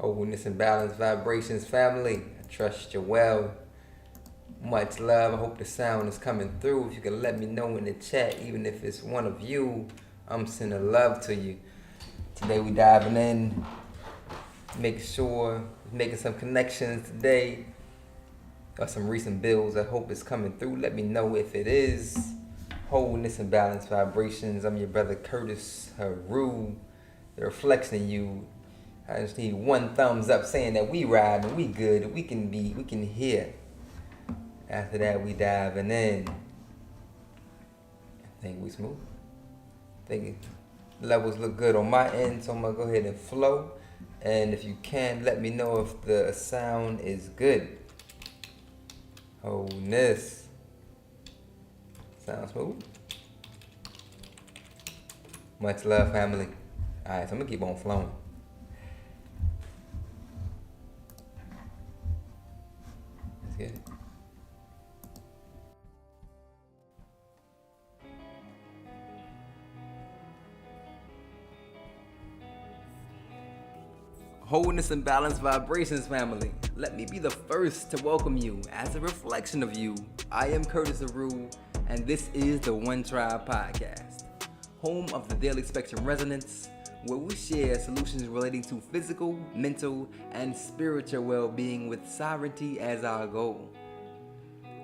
Wholeness and balance vibrations, family. I trust you well. Much love. I hope the sound is coming through. If you can let me know in the chat, even if it's one of you, I'm sending love to you. Today we diving in, making some connections today. Got some recent bills. I hope it's coming through. Let me know if it is. Wholeness and balance vibrations. I'm your brother Curtis Haru. The reflection in you. I just need one thumbs up saying that we ride and we good. We can hear. After that, we diving in. I think we smooth. I think levels look good on my end, so I'm gonna go ahead and flow. And if you can, let me know if the sound is good. Wholeness. Sound smooth? Much love, family. Alright, so I'm gonna keep on flowing. Let's get it. Wholeness and balance vibrations, family. Let me be the first to welcome you as a reflection of you. I am Curtis Aru, and this is the OneTribe podcast, home of the Daily Spectrum Resonance, where we share solutions relating to physical, mental, and spiritual well-being with sovereignty as our goal.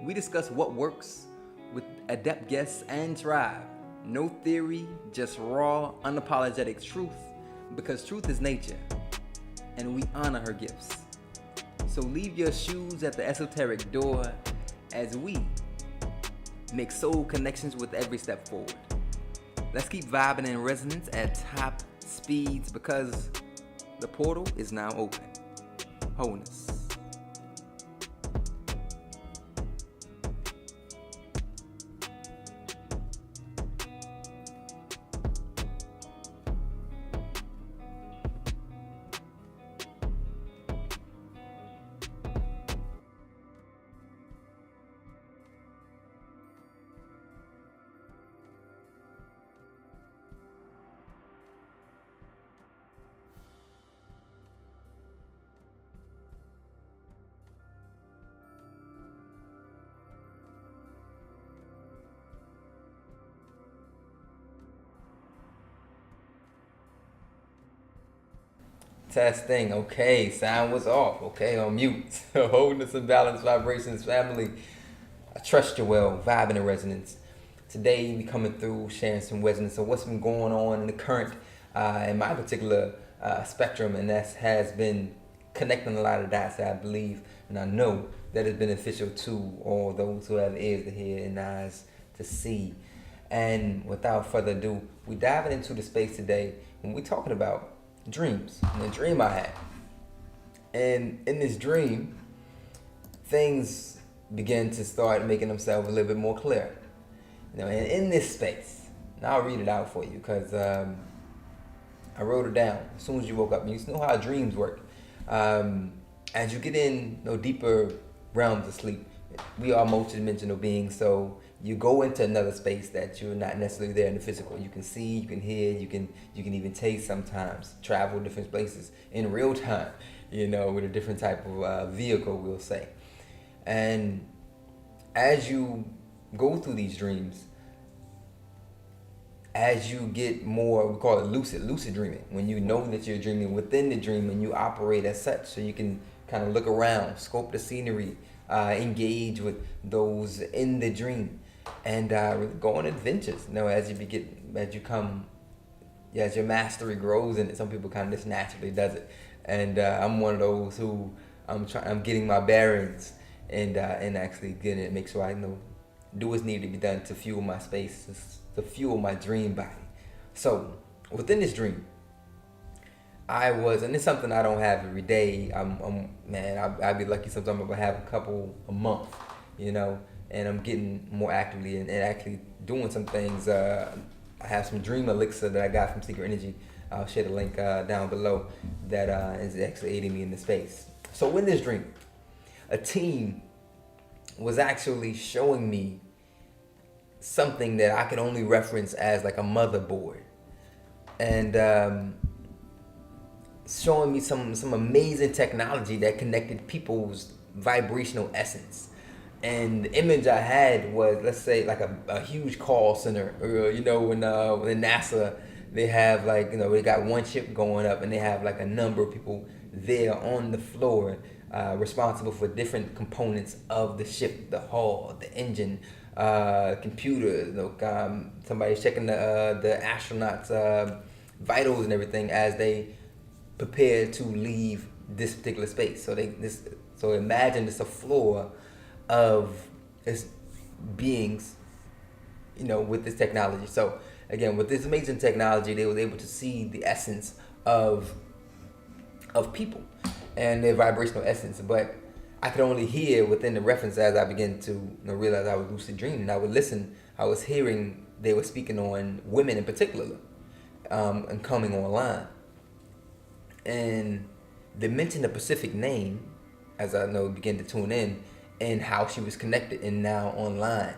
We discuss what works with adept guests and tribe. No theory, just raw, unapologetic truth, because truth is nature. And we honor her gifts. So leave your shoes at the esoteric door as we make soul connections with every step forward. Let's keep vibing in resonance at top speeds because the portal is now open. Wholeness. Testing. Okay, sound was off. Okay, on mute. Wholeness and balance vibrations, family. I trust you well. Vibing in resonance. Today we coming through sharing some resonance of what's been going on in the current, in my particular spectrum, and that has been connecting a lot of dots that I believe and I know that is beneficial to all those who have ears to hear and eyes to see. And without further ado, we diving into the space today when we're talking about dreams, and the dream I had. And in this dream, things began to start making themselves a little bit more clear. And in this space, now I'll read it out for you because I wrote it down as soon as you woke up. And you know how dreams work. As you get in deeper realms of sleep, we are multidimensional beings, so you go into another space that you're not necessarily there in the physical. You can see, you can hear, you can even taste sometimes, travel different places in real time, with a different type of vehicle, we'll say. And as you go through these dreams, as you get more, we call it lucid dreaming, when you know that you're dreaming within the dream and you operate as such, so you can kind of look around, scope the scenery, engage with those in the dream, and go on adventures. As your mastery grows in it, some people kind of just naturally does it, and I'm one of those who I'm getting my bearings and actually getting it, make sure I do what's needed to be done to fuel my space, to fuel my dream body. So within this dream, and it's something I don't have every day. I'd be lucky sometimes if I have a couple a month, and I'm getting more actively and actually doing some things. I have some dream elixir that I got from Secret Energy. I'll share the link down below that is actually aiding me in the space. So in this dream, a team was actually showing me something that I could only reference as like a motherboard. And showing me some amazing technology that connected people's vibrational essence. And the image I had was, let's say, like a huge call center. When NASA, they have like, they got one ship going up and they have like a number of people there on the floor, responsible for different components of the ship, the hull, the engine, computers. Somebody's checking the astronauts' vitals and everything as they prepare to leave this particular space. So imagine it's a floor of its beings, with this technology. So again, with this amazing technology, they was able to see the essence of people and their vibrational essence. But I could only hear within the reference as I began to realize I was lucid dreaming. I would listen. I was hearing they were speaking on women in particular, and coming online. And they mentioned the Pacific name as I began to tune in, and how she was connected and now online,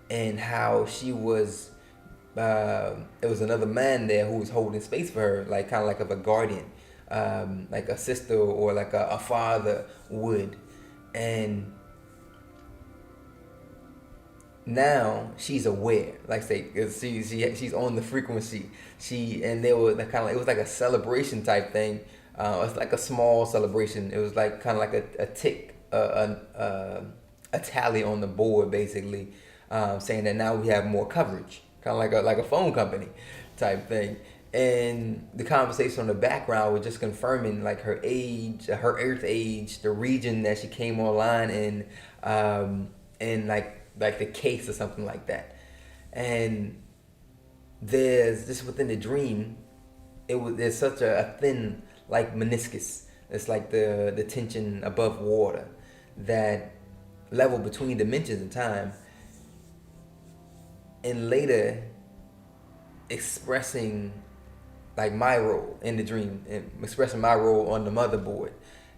and how she was. It was another man there who was holding space for her, like kind of like of a guardian, like a sister or like a father would, and now she's aware, like say, she's on the frequency. They were kind of like, it was like a celebration type thing. It's like a small celebration. It was like kind of like a tick, a tally on the board, basically, saying that now we have more coverage, kind of like a phone company type thing. And the conversation on the background was just confirming like her age, her Earth age, the region that she came online in, and like the case or something like that. And there's just within the dream, there's such a thin like meniscus. It's like the tension above water, that level between dimensions and time. And later expressing like my role in the dream, and expressing my role on the motherboard.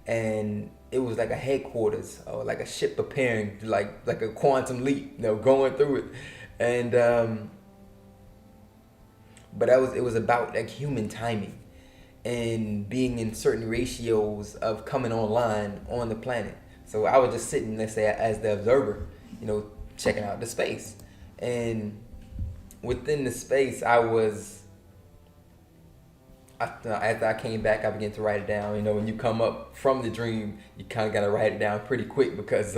And it was like a headquarters or like a ship preparing like a quantum leap, going through it. And but it was about like human timing and being in certain ratios of coming online on the planet. So I was just sitting, let's say, as the observer, checking out the space. And within the space, after I came back, I began to write it down. When you come up from the dream, you kind of got to write it down pretty quick, because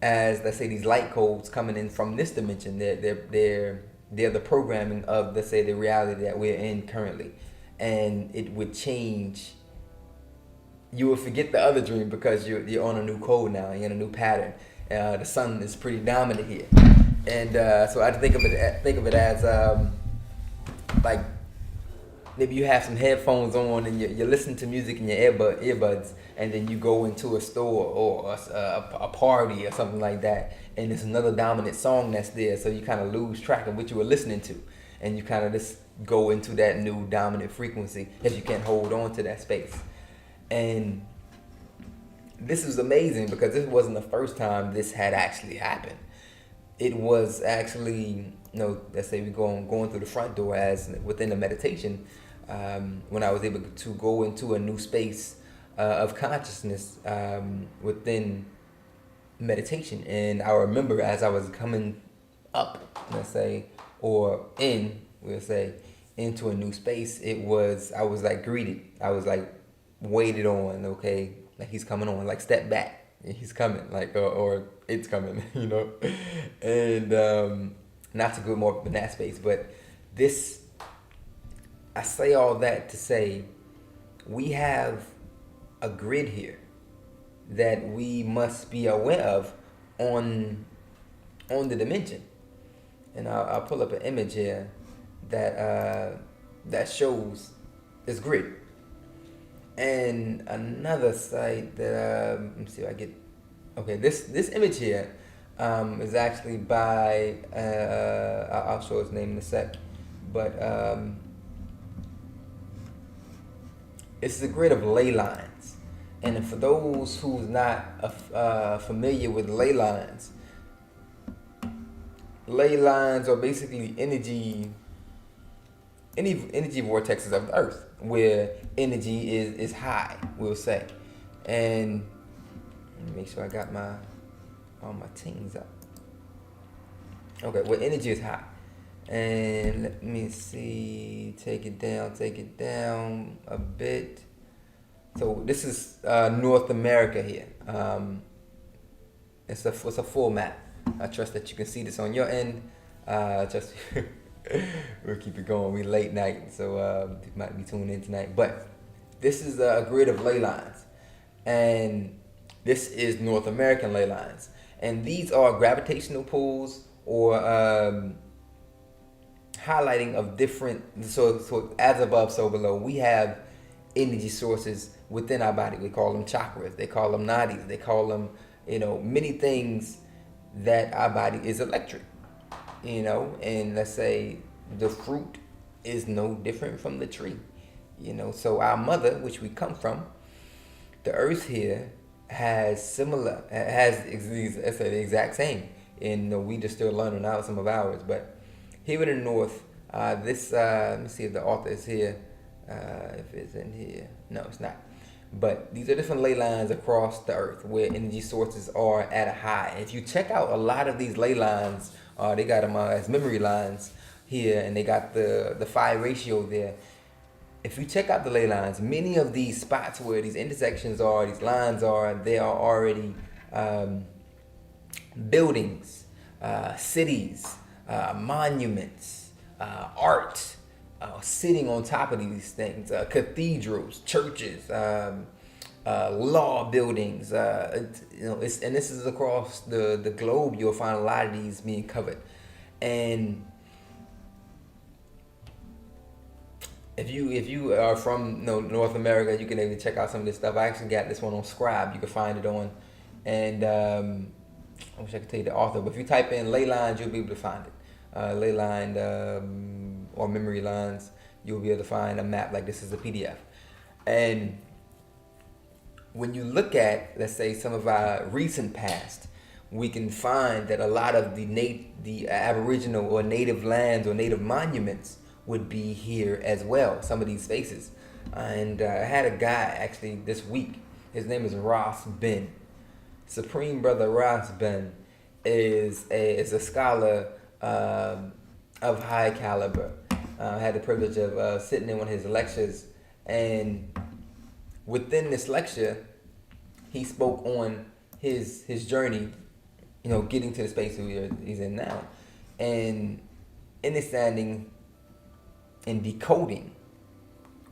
as, let's say, these light codes coming in from this dimension, they're the programming of, let's say, the reality that we're in currently. And it would change. You will forget the other dream because you're on a new code now. You're in a new pattern. The sun is pretty dominant here, and so I think of it as like maybe you have some headphones on and you're listening to music in your earbuds, and then you go into a store or a party or something like that, and there's another dominant song that's there, so you kind of lose track of what you were listening to, and you kind of just go into that new dominant frequency if you can't hold on to that space. And this is amazing because this wasn't the first time this had actually happened. It was actually, let's say we're going through the front door as within the meditation, when I was able to go into a new space of consciousness within meditation. And I remember as I was coming up, let's say, or we'll say, into a new space, I was like greeted. I was like waited on, okay, like he's coming on, like step back, he's coming, like, or it's coming, and not to go more up in that space, but this, I say all that to say, we have a grid here that we must be aware of on the dimension. And I'll pull up an image here that shows this grid. And another site that let me see if I get. Okay, this image here is actually by I'll show his name in a sec, but it's the grid of ley lines. And for those who's not familiar with ley lines are basically energy energy vortexes of the earth where energy is high, we'll say. And let me make sure I got all my things up. Okay, where energy is high. And let me see, take it down a bit. So this is North America here. It's a full map. I trust that you can see this on your end. Just we'll keep it going. We late night, so you might be tuning in tonight. But this is a grid of ley lines, and this is North American ley lines, and these are gravitational pulls or highlighting of different. So as above, so below. We have energy sources within our body. We call them chakras. They call them nadis. They call them, many things that our body is electric. And let's say the fruit is no different from the tree. So our mother, which we come from, the earth here has the exact same. And we just still learning out some of ours. But here in the north, let me see if the author is here. If it's in here, no, it's not. But these are different ley lines across the earth where energy sources are at a high. If you check out a lot of these ley lines, they got them as memory lines here, and they got the phi ratio there. If you check out the ley lines, many of these spots where these intersections are, these lines are, they are already buildings, cities, monuments, art, sitting on top of these things, cathedrals, churches, law buildings, and this is across the globe. You'll find a lot of these being covered. And if you are from North America, you can maybe check out some of this stuff. I actually got this one on Scribe. You can find it on, and I wish I could tell you the author, but if you type in ley lines, you'll be able to find it. Ley line or memory lines, you'll be able to find a map like this is a PDF. And when you look at, let's say, some of our recent past, we can find that a lot of the Aboriginal or native lands or native monuments would be here as well, some of these spaces. And I had a guy actually this week. His name is Ras Ben. Supreme Brother Ras Ben is a scholar of high caliber. I had the privilege of sitting in one of his lectures, and within this lecture, he spoke on his journey, getting to the space he's in now, and understanding and decoding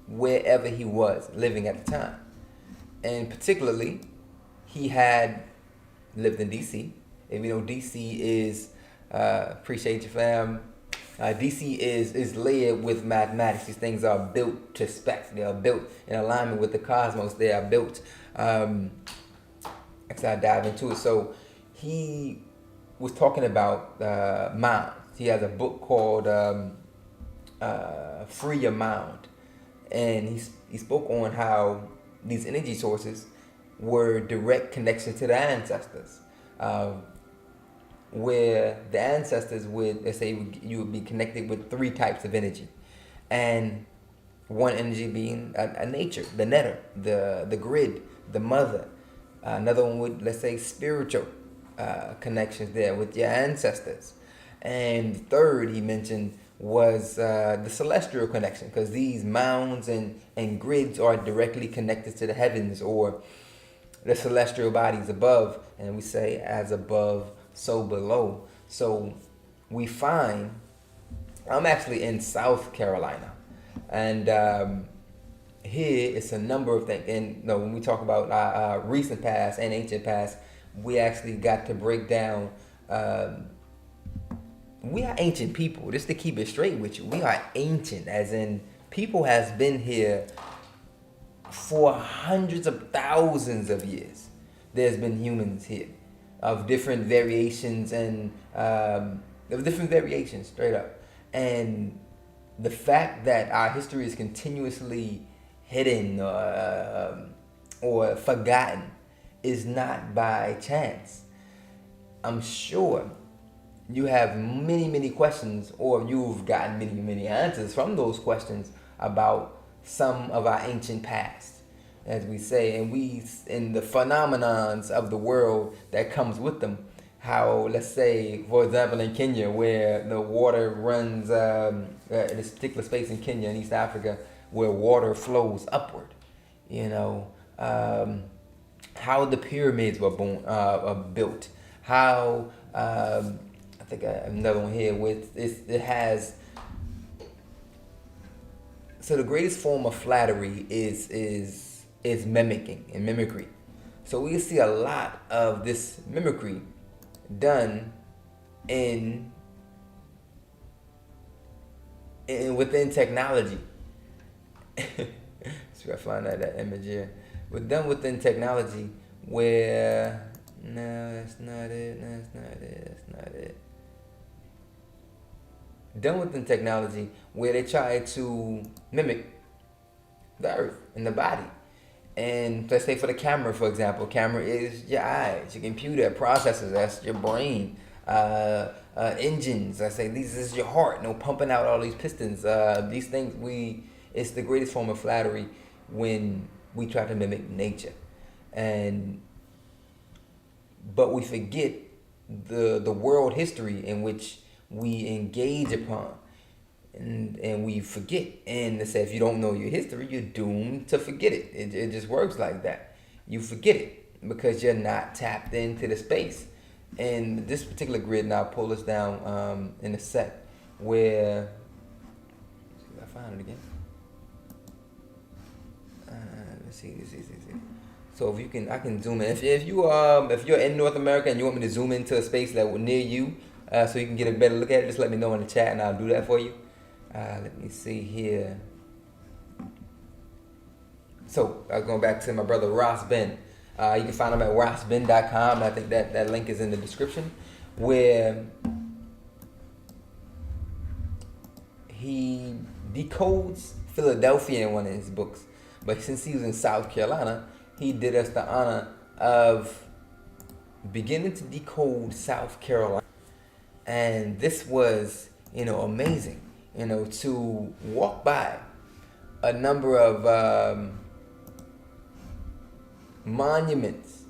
wherever he was living at the time. And particularly, he had lived in DC. And DC is, appreciate you, fam. DC is layered with mathematics. These things are built to spec. They are built in alignment with the cosmos. They are built. Actually, I dive into it. So he was talking about mounds. He has a book called Free Your Mind. And he spoke on how these energy sources were direct connection to the ancestors. Where the ancestors would, let's say, you would be connected with 3 types of energy, and one energy being a nature, the netter, the grid, the mother. Another one would, let's say, spiritual connections there with your ancestors, and the third he mentioned was the celestial connection, because these mounds and grids are directly connected to the heavens or the celestial bodies above, and we say as above, so below. So we find, I'm actually in South Carolina, and here it's a number of things. And when we talk about our recent past and ancient past, we actually got to break down. We are ancient people. Just to keep it straight with you, we are ancient, as in people has been here for hundreds of thousands of years. There's been humans here of different variations and straight up. And the fact that our history is continuously hidden or forgotten is not by chance. I'm sure you have many, many questions, or you've gotten many, many answers from those questions about some of our ancient past, as we say, and the phenomenons of the world that comes with them. How, let's say, for example, in Kenya, where the water runs, in this particular space in Kenya, in East Africa, where water flows upward, you know, how the pyramids were built, how I think I have another one here with it has. So the greatest form of flattery is mimicking and mimicry. So we see a lot of this mimicry done in within technology. So I find that image here. But done within technology where no, that's not it. That's not it. That's not it. Done within technology where they try to mimic the earth and the body. And let's say for the camera, for example, camera is your eyes, your computer, processors, that's your brain, engines. I say this is your heart, pumping out all these pistons. These things it's the greatest form of flattery when we try to mimic nature, but we forget the world history in which we engage upon. And we forget. And they say if you don't know your history, you're doomed to forget it. It just works like that. You forget it because you're not tapped into the space. And this particular grid, and I'll pull this down in a sec, where let's see if I find it again. Let's see. So if you can, I can zoom in. If you're in North America and you want me to zoom into a space that near you, so you can get a better look at it, just let me know in the chat and I'll do that for you. Let me see here. So going back to my brother Ras Ben. You can find him at rasben.com, and I think that link is in the description, where he decodes Philadelphia in one of his books. But since he was in South Carolina, he did us the honor of beginning to decode South Carolina. And this was, amazing, to walk by a number of monuments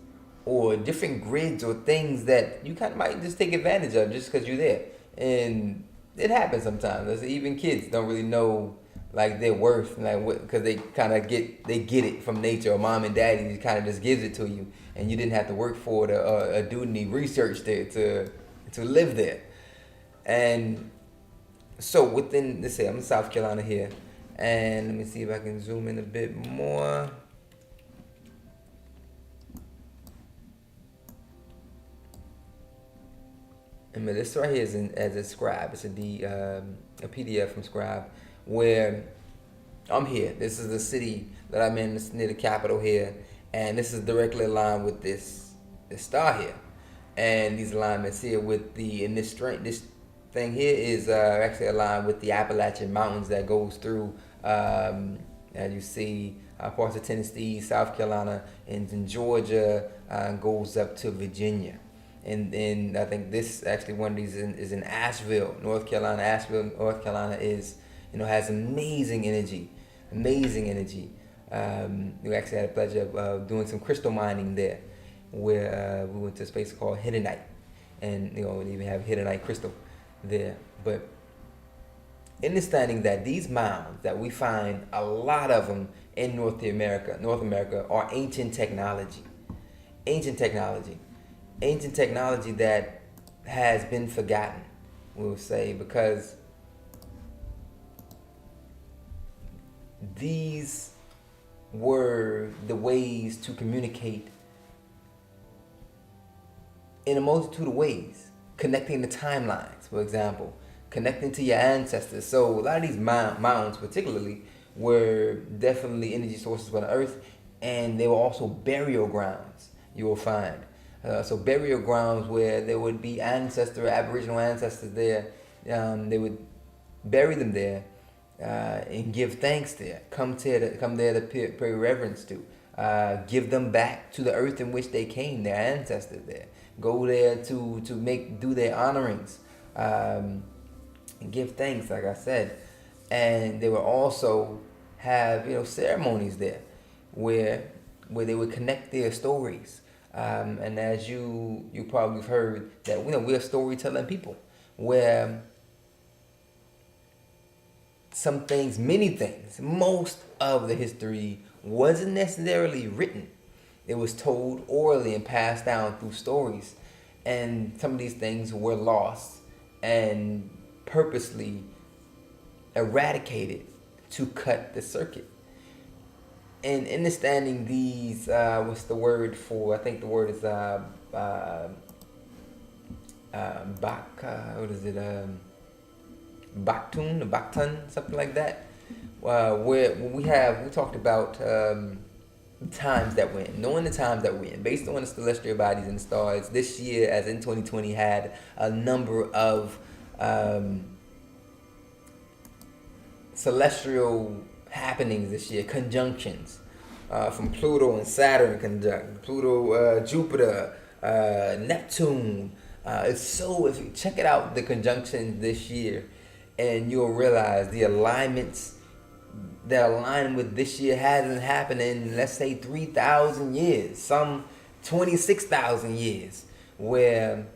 or different grids or things that you kind of might just take advantage of just because you're there. And it happens sometimes. Even kids don't really know their worth, because they kind of get it from nature, or mom and daddy kind of just gives it to you, and you didn't have to work for it or do any research there to live there. And so within, let's say I'm in South Carolina here, and let me see if I can zoom in a bit more. And this right here is as a Scribe. It's a PDF from Scribe, where I'm here. This is the city that I'm in. It's near the capital here, and this is directly aligned with this star here, and these alignments here with this thing here is actually aligned with the Appalachian Mountains that goes through, as you see, parts of Tennessee, South Carolina, and in Georgia, goes up to Virginia. And I think this actually one of these is in Asheville, North Carolina. Asheville, North Carolina has amazing energy. We actually had the pleasure of doing some crystal mining there, where we went to a space called Hiddenite, and we even have Hiddenite crystal there. But understanding that these mounds that we find a lot of them in North America are ancient technology that has been forgotten, we'll say, because these were the ways to communicate in a multitude of ways, connecting the timelines, for example, connecting to your ancestors. So a lot of these mounds particularly were definitely energy sources for the earth, and they were also burial grounds, you will find. So burial grounds where there would be Aboriginal ancestors there. They would bury them there and give thanks there. Come there to pay reverence to. Give them back to the earth in which they came, their ancestors there. Go there to do their honorings and give thanks, like I said. And they would also have ceremonies there where they would connect their stories. And as you probably have heard that we're storytelling people, where some things, many things, most of the history wasn't necessarily written. It was told orally and passed down through stories. And some of these things were lost and purposely eradicated to cut the circuit. And understanding these, what's the word for? I think the word is what is it? Baktun, something like that. Where we talked about times that we're in, knowing the times that we're in, based on the celestial bodies and stars. This year, as in 2020, had a number of celestial happenings this year, conjunctions, from Pluto and Saturn conjunct, Pluto, Jupiter, Neptune. If you check it out, the conjunctions this year, and you'll realize the alignments that align with this year hasn't happened in, let's say, 3,000 years, some 26,000 years, where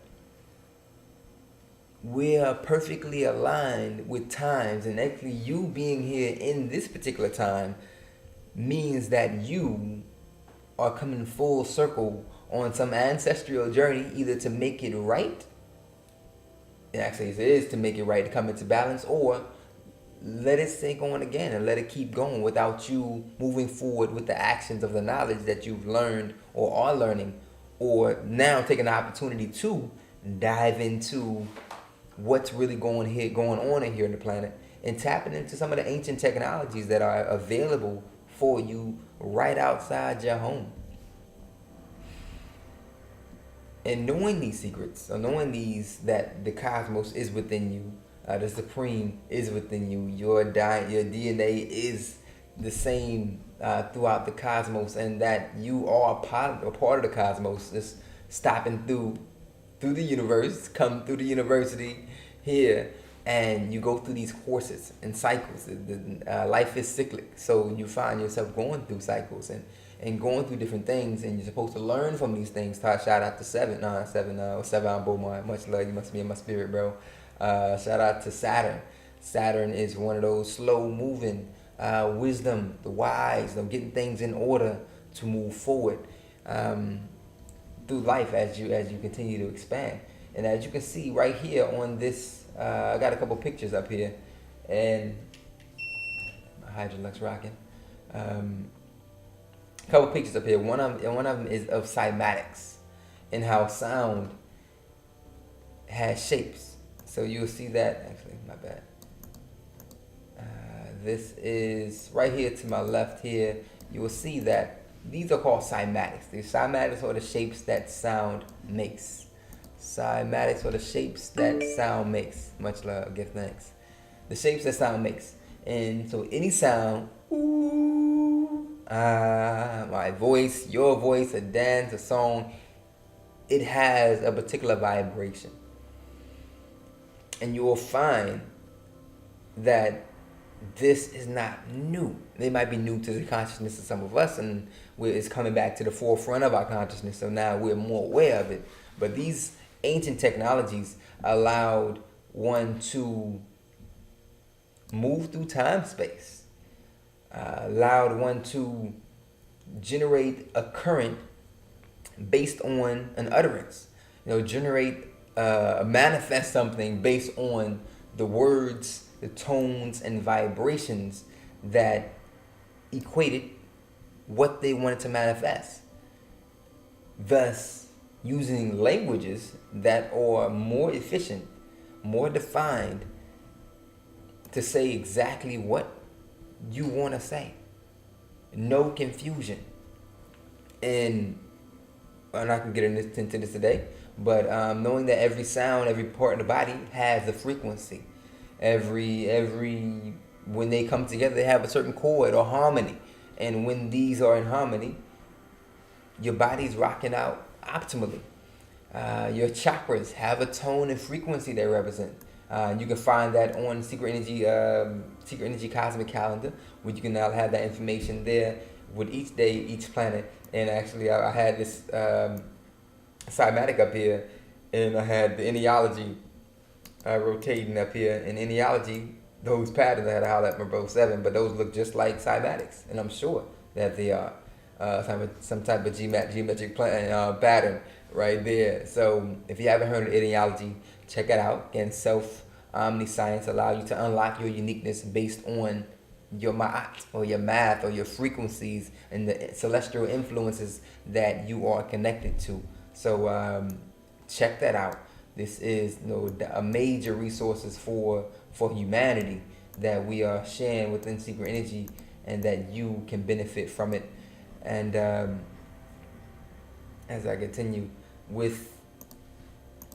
we are perfectly aligned with times. And actually, you being here in this particular time means that you are coming full circle on some ancestral journey, either to make it right, and actually it is to make it right, to come into balance, or let it sink on again and let it keep going without you moving forward with the actions of the knowledge that you've learned or are learning, or now taking the opportunity to dive into what's really going on in here in the planet, and tapping into some of the ancient technologies that are available for you right outside your home. And knowing these secrets, or knowing that the cosmos is within you, the Supreme is within you, your DNA is the same throughout the cosmos, and that you are a part of the cosmos, just stopping through the universe, come through the university here, and you go through these courses and cycles. Life is cyclic, so you find yourself going through cycles and going through different things, and you're supposed to learn from these things. Shout out to Seven Beaumont. Much love, you must be in my spirit, bro. Shout out to Saturn. Saturn is one of those slow moving wisdom, the wise, getting things in order to move forward through life as you continue to expand. And as you can see right here on this, I got a couple pictures up here, and my Hydrolux rocking. A couple pictures up here. One of them is of cymatics, and how sound has shapes. So you'll see that. Actually, my bad. This is right here to my left here. You will see that these are called cymatics. The cymatics are the shapes that sound makes. Cymatics are the shapes that sound makes. Much love, give thanks. The shapes that sound makes. And so any sound, my voice, your voice, a dance, a song, it has a particular vibration. And you will find that this is not new. It might be new to the consciousness of some of us, and it's coming back to the forefront of our consciousness, so now we're more aware of it. But these ancient technologies allowed one to move through time-space, allowed one to generate a current based on an utterance, manifest something based on the words, the tones and vibrations that equated what they wanted to manifest. Thus, using languages that are more efficient, more defined, to say exactly what you want to say. No confusion. And I'm not going to get into this today, but knowing that every sound, every part of the body has a frequency. When they come together, they have a certain chord or harmony. And when these are in harmony, your body's rocking out optimally. Your chakras have a tone and frequency they represent. You can find that on Secret Energy Cosmic Calendar, where you can now have that information there with each day, each planet. And actually, I had this cymatic up here, and I had the Enealogy rotating up here. In Enealogy, those patterns, I had to holler at my bro 7, but those look just like cymatics, and I'm sure that they are some type of geometric pattern right there. So if you haven't heard of Ideology, check it out. Again, self-omniscience allows you to unlock your uniqueness based on your ma'at, or your math, or your frequencies and the celestial influences that you are connected to. So check that out. This is a major resources for humanity that we are sharing within Secret Energy, and that you can benefit from it. And as I continue with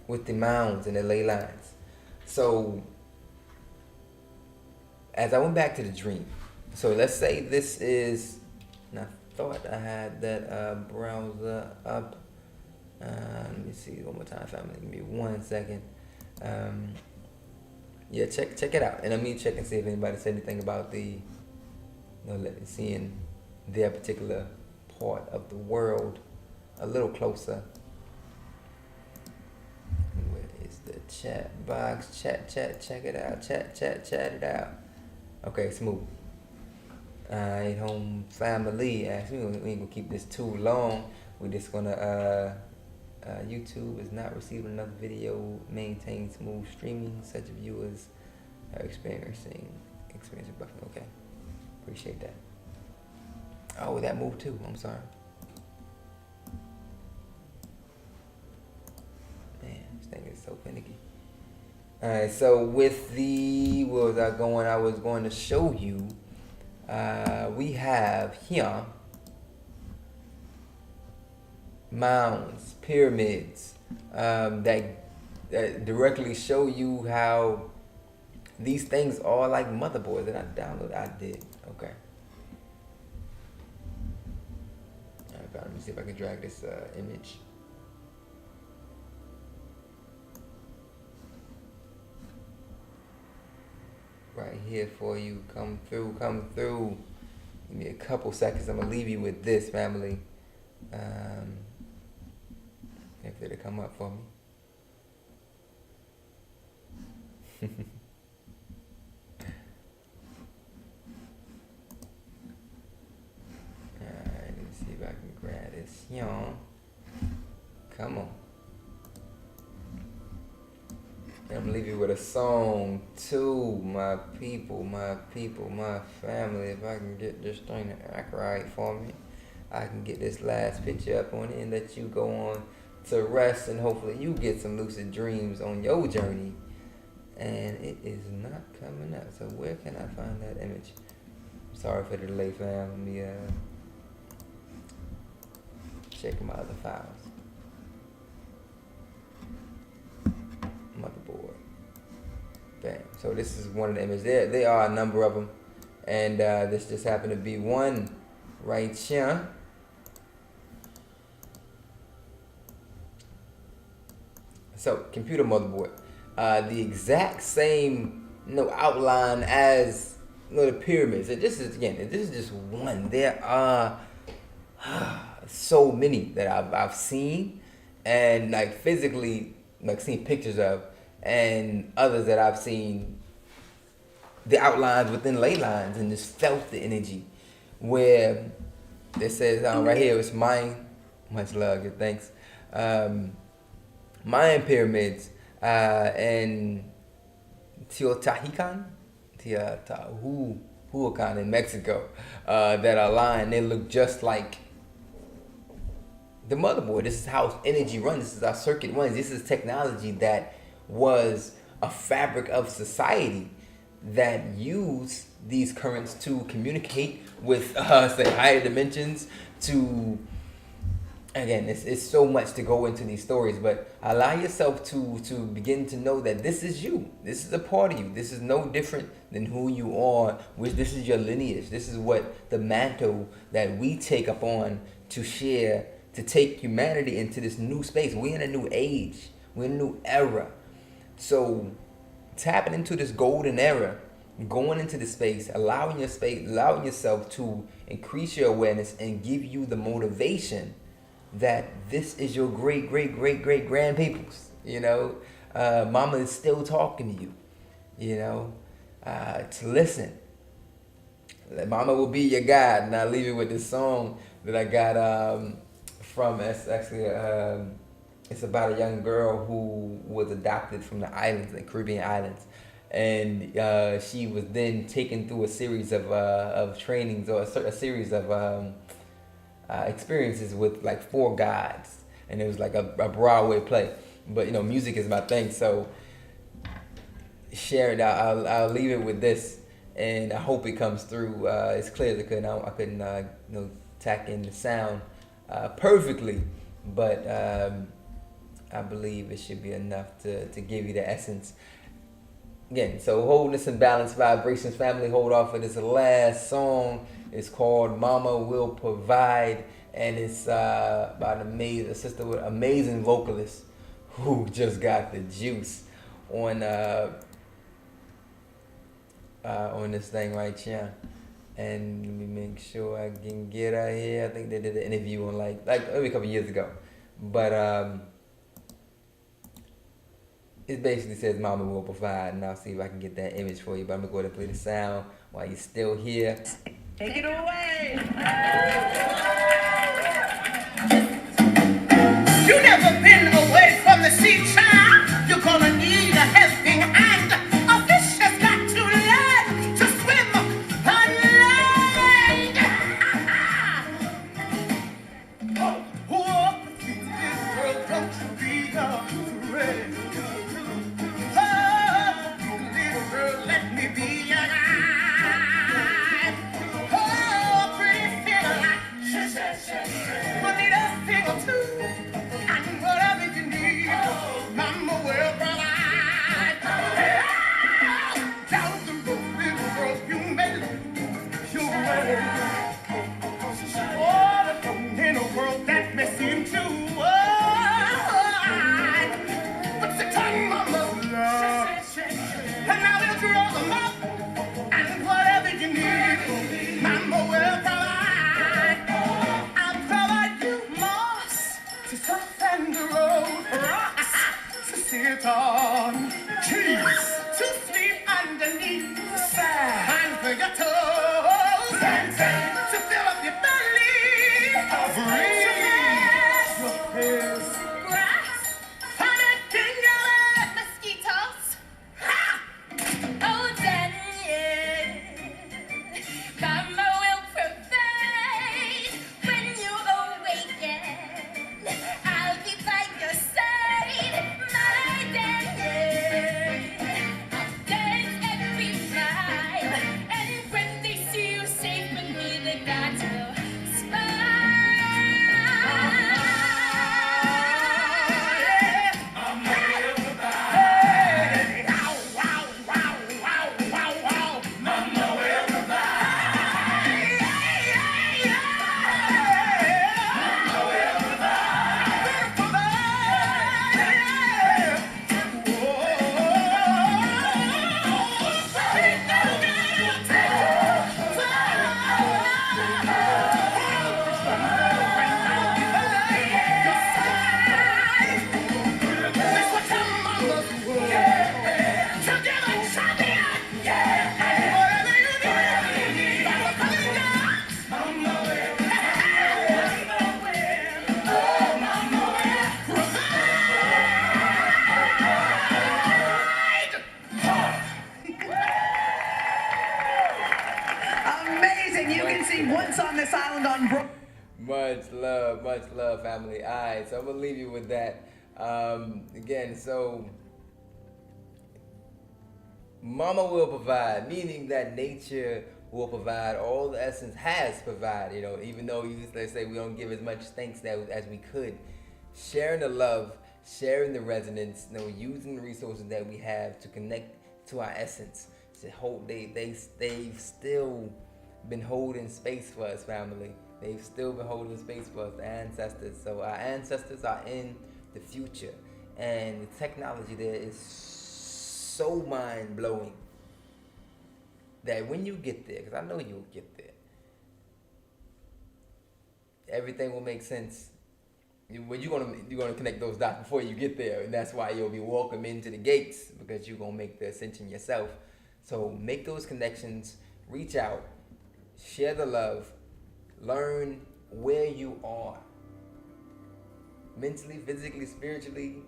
the mounds and the ley lines. So as I went back to the dream, so let's say this is, and I thought I had that browser up. Let me see one more time, family. Give me 1 second. Yeah, check it out, and let me check and see if anybody said anything about the, seeing their particular part of the world a little closer. Where is the chat box? Chat check it out. Chat it out. Okay, smooth. Alright, home family. Actually, we ain't gonna keep this too long. We're just gonna YouTube is not receiving enough video. Maintain smooth streaming. Such viewers are experiencing buffering. Okay, appreciate that. Oh, that moved too. I'm sorry. Man, this thing is so finicky. Alright, so with the, where was I going? I was going to show you. We have here mounds, pyramids, that directly show you how these things are like motherboards that I downloaded. I did. Okay. Let me see if I can drag this image. Right here for you. Come through. Give me a couple seconds. I'm gonna leave you with this, family. If it'll come up for me. Alright, let me see if I can grab this. Come on. I'm gonna leave you with a song too, my people, my family. If I can get this thing to act right for me, I can get this last picture up on it and let you go on to rest, and hopefully you get some lucid dreams on your journey. And it is not coming up. So where can I find that image? Sorry for the delay, fam. Let me check my other files. Motherboard. Bam. So this is one of the images. There are a number of them, and this just happened to be one right here. So computer motherboard, the exact same outline as the pyramids. And this is just one. There are so many that I've seen, and like physically seen pictures of, and others that I've seen the outlines within ley lines, and just felt the energy. Where it says right here, it's mine. Much love, good thanks. Mayan pyramids and Teotihuacan in Mexico that are lined. They look just like the motherboard. This is how energy runs. This is how circuit runs. This is technology that was a fabric of society that used these currents to communicate with say higher dimensions. To again, it's so much to go into these stories, but allow yourself to begin to know that this is you. This is a part of you. This is no different than who you are. This is your lineage. This is what the mantle that we take up on to share to take humanity into this new space. We're in a new age. We're in a new era. So tapping into this golden era, going into the space, allowing yourself to increase your awareness and give you the motivation that this is your great grandpeoples. Mama is still talking to you. To listen. Mama will be your guide. And I'll leave you with this song that I got from. It's actually it's about a young girl who was adopted from the islands, the Caribbean islands, and she was then taken through a series of trainings, or a series of experiences with like 4 guides, and it was like a Broadway play. But music is my thing, so share it. I'll leave it with this, and I hope it comes through as clear as I could. I couldn't tack in the sound perfectly, but I believe it should be enough to give you the essence. Again, so Wholeness and Balance Vibrations family, hold off for this last song. It's called Mama Will Provide, and it's by a sister with amazing vocalist who just got the juice on this thing right here. And let me make sure I can get her here. I think they did an interview on like maybe a couple years ago, but it basically says Mama Will Provide, and I'll see if I can get that image for you. But I'm gonna go ahead and play the sound while you're still here. Take it away. You never been away from the sea, child. You're gonna need a helping hand. A fish has got to learn to swim on land. Walk through this world, don't you be afraid. Little girl, let me be your guide. Oh, pretty figure like but need a thing or two, and whatever you need, Mama will provide. Down the road, little girl, you may lose your way. Oh, in a world that may seem too wide, but the time Mama's love, and I will draw them up, and whatever you need, Mama will provide. I'll provide you moss to soften the road, rocks to sit on, trees to sleep underneath, sand for your toes, to fill up your belly, breeze your pills, grass, honey, dingle, mosquitoes. Ha! Oh, Daddy, Mama will provide when you awaken. I'll be by your side, my Daddy. I'll dance every night, and when they see you safe with me, they got to Amazing. You can see Once on This Island on Broadway. Much love, family. All right, so I'm gonna leave you with that. Again, so Mama will provide, meaning that nature will provide. All the essence has provided. Even though let's say we don't give as much thanks as we could, sharing the love, sharing the resonance, using the resources that we have to connect to our essence. To hope they've still been holding space for us, family. They've still been holding space for us, the ancestors. So our ancestors are in the future, and the technology there is so mind blowing that when you get there, because I know you'll get there, everything will make sense. You're gonna connect those dots before you get there, and that's why you'll be welcome into the gates, because you're gonna make the ascension yourself. So make those connections, reach out, share the love, learn where you are mentally, physically, spiritually,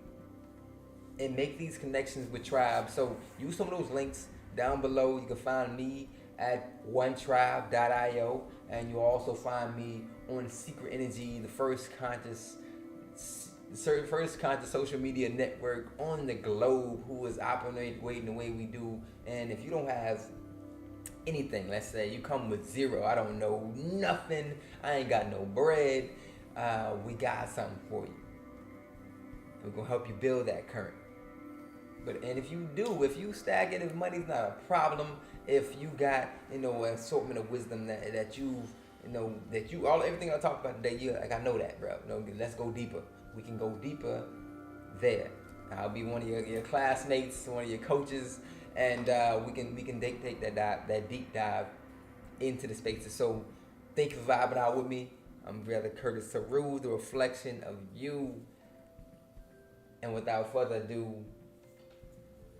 and make these connections with tribes. So use some of those links down below. You can find me at OneTribe.io, and you'll also find me on Secret Energy, the first conscious social media network on the globe who is operating the way we do. And if you don't have anything, let's say you come with zero, I don't know nothing, I ain't got no bread, we got something for you. We're gonna help you build that current. And if you stagnant, if money's not a problem, if you got, an assortment of wisdom that everything I talked about today, like, I know that, bro. Let's go deeper. We can go deeper there. I'll be one of your classmates, one of your coaches, and we can take that deep dive into the spaces. So thank you for vibing out with me. I'm Brother Curtis Saru, the reflection of you. And without further ado,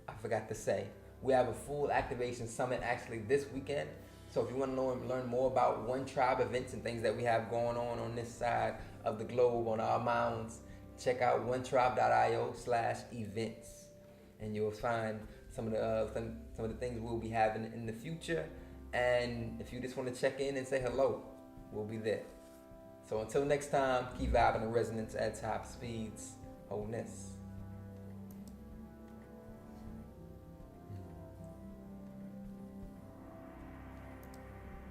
I forgot to say, we have a full activation summit actually this weekend. So if you want to learn more about OneTribe events and things that we have going on this side of the globe, on our mounds, check out OneTribe.io/events, and you'll find some of the things we'll be having in the future. And if you just want to check in and say hello, we'll be there. So until next time, keep vibing the resonance at top speeds. Wholeness.